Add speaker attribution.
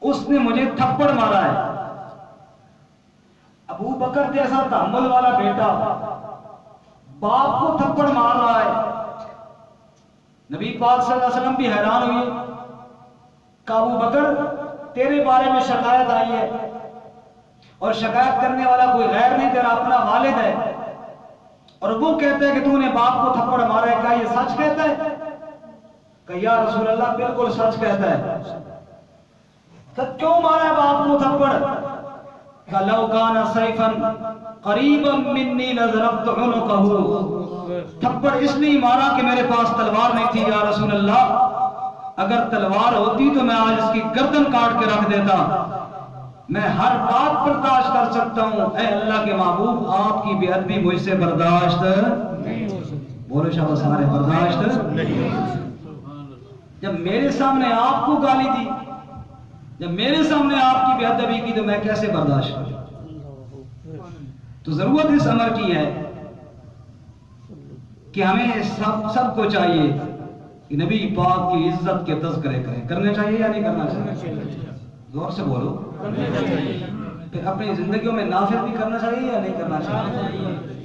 Speaker 1: اس نے مجھے تھپڑ مارا ہے۔ ابو بکر جیسا تحمل والا بیٹا باپ کو تھپڑ مار رہا ہے۔ نبی پاک صلی اللہ علیہ وسلم بھی حیران ہوئے کہ ابو بکر تیرے بارے میں شکایت آئی ہے، اور شکایت کرنے والا کوئی غیر نہیں، تیرا اپنا والد ہے، اور وہ کہتا ہے کہ تو نے باپ کو تھپڑ مارا ہے، کیا یہ سچ کہتا ہے؟ کہ یا رسول اللہ بالکل سچ کہتا ہے۔ کہ کیوں مارا ہے باپ کو تھپڑ؟ کہ لو کان سیفا قریبا منی لضربت عنقہ، تھپڑ اس لیے مارا کہ میرے پاس تلوار نہیں تھی یا رسول اللہ، اگر تلوار ہوتی تو میں آج اس کی گردن کاٹ کے رکھ دیتا۔ میں ہر بات برداشت کر سکتا ہوں، اے اللہ کے محبوب آپ کی بے ادبی مجھ سے برداشت نہیں ہو سکتی۔ بولو شاباش سارے، برداشت نہیں ہو سکتی۔ جب میرے سامنے آپ کو گالی دی، جب میرے سامنے آپ کی بے ادبی کی، تو میں کیسے برداشت کروں؟ تو ضرورت اس امر کی ہے کہ ہمیں سب کو چاہیے کہ نبی پاک کی عزت کے تذکرے کرنے چاہیے یا نہیں کرنا چاہیے؟ زور سے بولو۔ پھر اپنی زندگیوں میں نافذ بھی کرنا چاہیے یا نہیں کرنا چاہیے؟